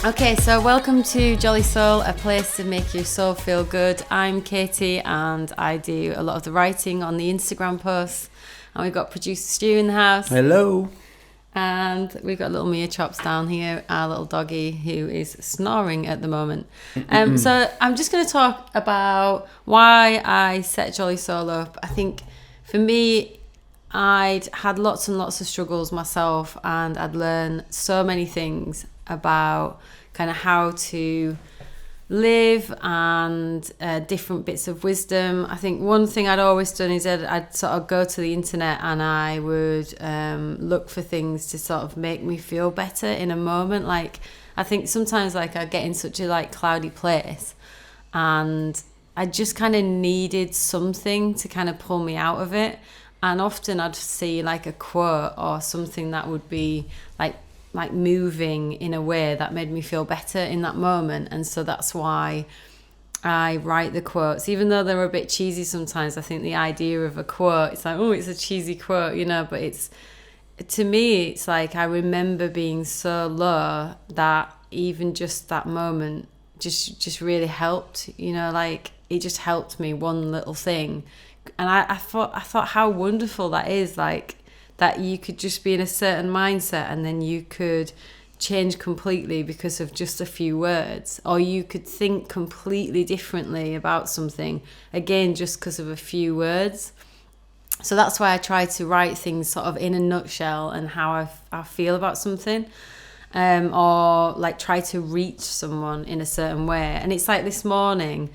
Okay, so welcome to Jolly Soul, a place to make your soul feel good. I'm Katie and I do a lot of the writing on the Instagram posts. And we've got producer Stu in the house. Hello. And we've got little Mia Chops down here, our little doggy who is snoring at the moment. So I'm just going to talk about why I set Jolly Soul up. I think for me, I'd had lots and lots of struggles myself, and I'd learned so many things about kind of how to live and different bits of wisdom. I think one thing I'd always done is I'd sort of go to the internet and I would look for things to sort of make me feel better in a moment. Like, I think sometimes like I get in such a like cloudy place and I just kind of needed something to kind of pull me out of it. And often I'd see like a quote or something that would be like moving in a way that made me feel better in that moment. And so that's why I write the quotes, even though they're a bit cheesy sometimes. I think the idea of a quote, it's like, oh, it's a cheesy quote, you know, but it's, to me, it's like I remember being so low that even just that moment just really helped, you know, like it just helped me, one little thing. And I thought how wonderful that is, like that you could just be in a certain mindset and then you could change completely because of just a few words, or you could think completely differently about something, again, just because of a few words. So that's why I try to write things sort of in a nutshell and how I feel about something, or like try to reach someone in a certain way. And it's like this morning,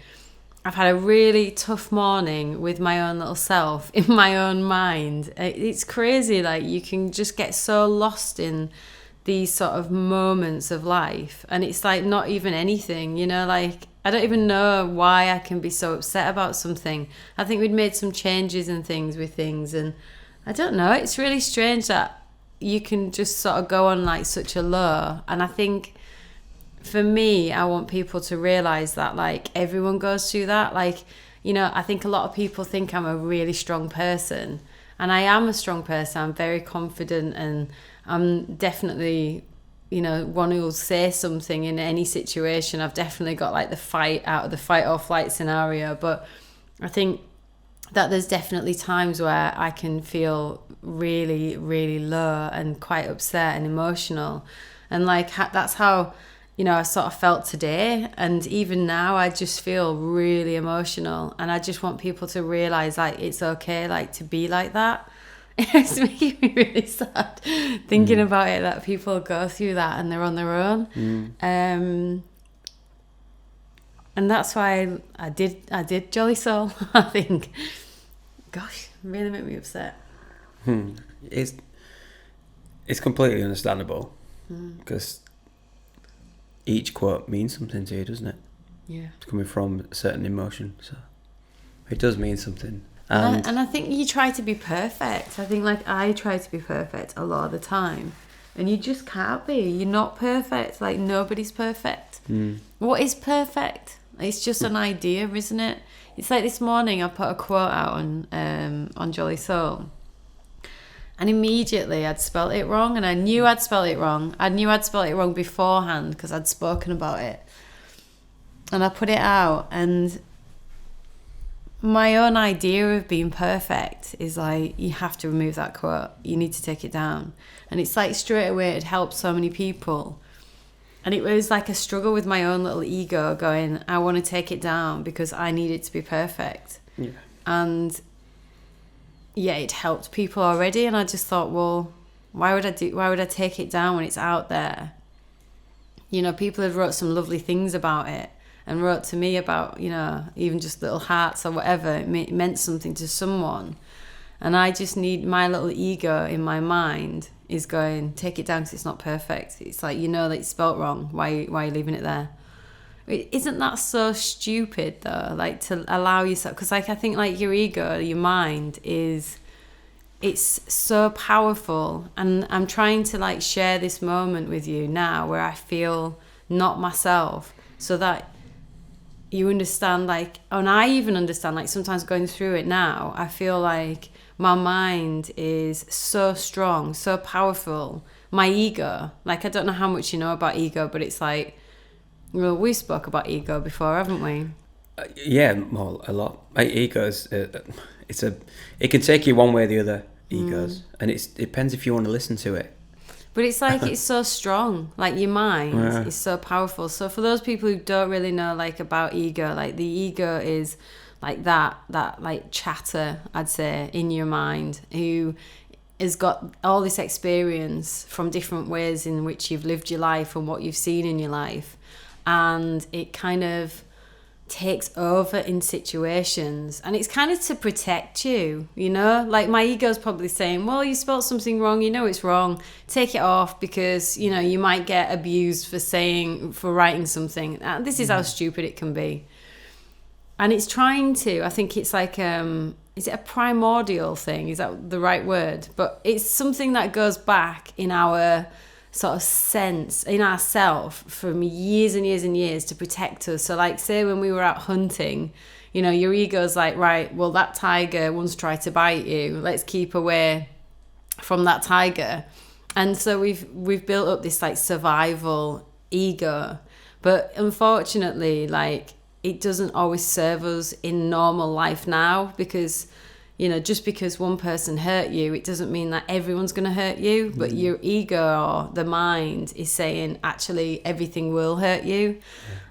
I've had a really tough morning with my own little self, in my own mind. It's crazy, like you can just get so lost in these sort of moments of life. And it's like not even anything, you know, like I don't even know why I can be so upset about something. I think we'd made some changes and things with things. And I don't know, it's really strange that you can just sort of go on like such a low. And I think for me, I want people to realise that like everyone goes through that. Like, you know, I think a lot of people think I'm a really strong person, and I am a strong person. I'm very confident, and I'm definitely, you know, one who will say something in any situation. I've definitely got like the fight out of the fight or flight scenario. But I think that there's definitely times where I can feel really, really low and quite upset and emotional. And like that's how, you know, I sort of felt today, and even now I just feel really emotional, and I just want people to realise like it's okay like to be like that. It's making me really sad thinking about it, that people go through that and they're on their own. And that's why I did Jolly Soul. I think, gosh, really made me upset. It's completely understandable because each quote means something to you, doesn't it? Yeah. It's coming from a certain emotion, so it does mean something. And I think you try to be perfect. I think like I try to be perfect a lot of the time, and you just can't be. You're not perfect. Like nobody's perfect. What is perfect? It's just an idea, isn't it? It's like this morning I put a quote out on Jolly Soul, and immediately I'd spelt it wrong, and I knew I'd spelt it wrong. I knew I'd spelt it wrong beforehand because I'd spoken about it. And I put it out, and my own idea of being perfect is like, you have to remove that quote. You need to take it down. And it's like straight away it helped so many people. And it was like a struggle with my own little ego going, I want to take it down because I need it to be perfect. Yeah. And yeah, it helped people already, and I just thought, well, why would I take it down when it's out there? You know, people had wrote some lovely things about it and wrote to me about, you know, even just little hearts or whatever. It meant something to someone, and I just need, my little ego in my mind is going, take it down because it's not perfect. It's like, you know that it's spelt wrong. Why are you leaving it there? Isn't that so stupid though? Like to allow yourself, because like I think like your ego, your mind it's so powerful, and I'm trying to like share this moment with you now where I feel not myself, so that you understand, like, and I even understand, like sometimes going through it now, I feel like my mind is so strong, so powerful, my ego. Like, I don't know how much you know about ego, but it's like, well, we spoke about ego before, haven't we? Yeah, well, a lot. Egos, it can take you one way or the other. Egos, and it depends if you want to listen to it. But it's like, it's so strong. Like, your mind is so powerful. So for those people who don't really know, like, about ego, like, the ego is like that like chatter, I'd say, in your mind, who has got all this experience from different ways in which you've lived your life and what you've seen in your life, and it kind of takes over in situations, and it's kind of to protect you, you know. Like, my ego's probably saying, well, you spelled something wrong, you know it's wrong, take it off, because, you know, you might get abused for writing something. This is how stupid it can be. And it's trying to, I think it's like, is it a primordial thing? Is that the right word? But it's something that goes back in our sort of sense, in ourself, from years and years and years to protect us. So, like, say when we were out hunting, you know, your ego's like, right, well, that tiger once tried to bite you. Let's keep away from that tiger. And so we've built up this, like, survival ego. But unfortunately, like, it doesn't always serve us in normal life now, because, you know, just because one person hurt you, it doesn't mean that everyone's going to hurt you. But your ego, or the mind, is saying, actually, everything will hurt you.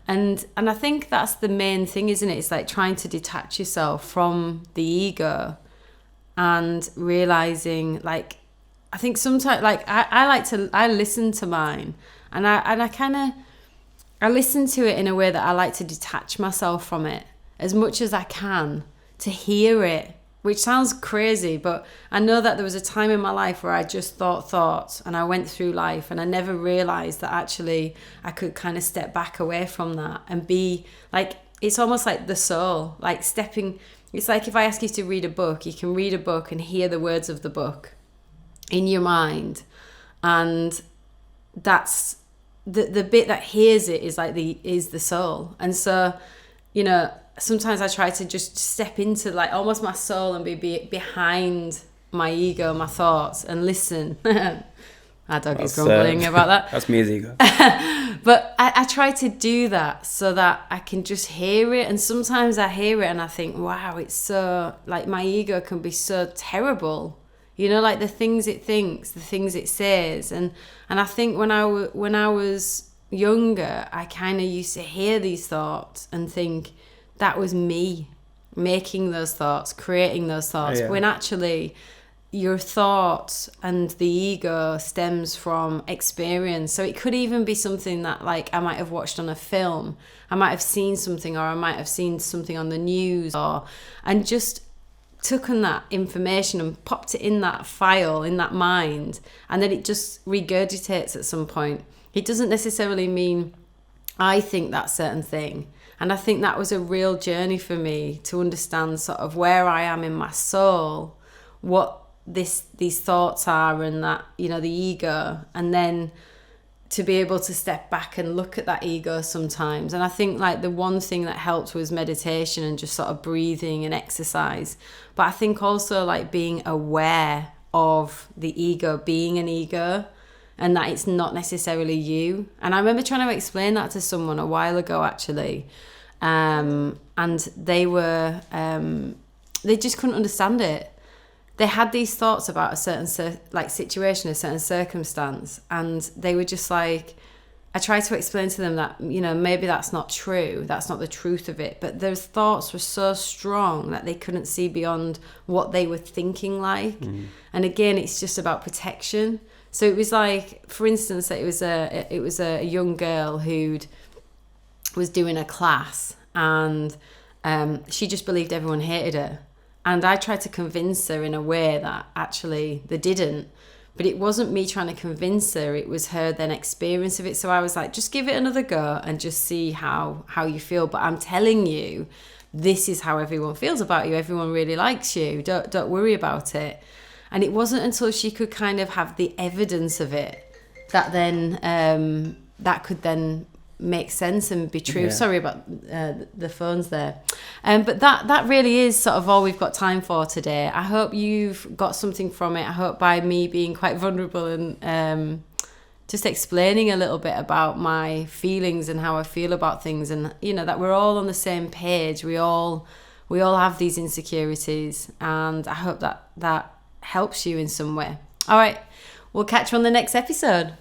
Yeah. And I think that's the main thing, isn't it? It's like trying to detach yourself from the ego and realizing, like, I think sometimes, like, I listen to mine, and I kind of, I listen to it in a way that I like to detach myself from it as much as I can, to hear it, which sounds crazy, but I know that there was a time in my life where I just thought thoughts, and I went through life, and I never realized that actually I could kind of step back away from that and be like, it's almost like the soul, like stepping. It's like if I ask you to read a book, you can read a book and hear the words of the book in your mind, and that's the bit that hears it is like the soul. And so, you know, sometimes I try to just step into, like, almost my soul and be behind my ego, my thoughts, and listen. Our dog is grumbling about that. That's me as ego. But I try to do that so that I can just hear it. And sometimes I hear it and I think, wow, it's so, like, my ego can be so terrible. You know, like the things it thinks, the things it says. And I think when I was younger, I kind of used to hear these thoughts and think that was me making those thoughts, creating those thoughts. When actually your thoughts and the ego stems from experience. So it could even be something that, like, I might have watched on a film. I might have seen something, or I might have seen something on the news, and just took on that information and popped it in that file, in that mind, and then it just regurgitates at some point. It doesn't necessarily mean I think that certain thing. And I think that was a real journey for me to understand sort of where I am in my soul, what these thoughts are, and that, you know, the ego, and then to be able to step back and look at that ego sometimes. And I think, like, the one thing that helped was meditation and just sort of breathing and exercise. But I think also, like, being aware of the ego being an ego, and that it's not necessarily you. And I remember trying to explain that to someone a while ago, actually. And they were, they just couldn't understand it. They had these thoughts about a certain situation, a certain circumstance, and they were just like, I tried to explain to them that, you know, maybe that's not true, that's not the truth of it, but those thoughts were so strong that they couldn't see beyond what they were thinking like. And again, it's just about protection. So it was like, for instance, it was a young girl who was doing a class, and she just believed everyone hated her. And I tried to convince her in a way that actually they didn't. But it wasn't me trying to convince her, it was her then experience of it. So I was like, just give it another go and just see how you feel. But I'm telling you, this is how everyone feels about you. Everyone really likes you. Don't worry about it. And it wasn't until she could kind of have the evidence of it that then that could then make sense and be true. Sorry about the phones there. But that really is sort of all we've got time for today. I hope you've got something from it. I hope by me being quite vulnerable and just explaining a little bit about my feelings and how I feel about things, and that we're all on the same page. We all have these insecurities, and I hope that helps you in some way. All right, we'll catch you on the next episode.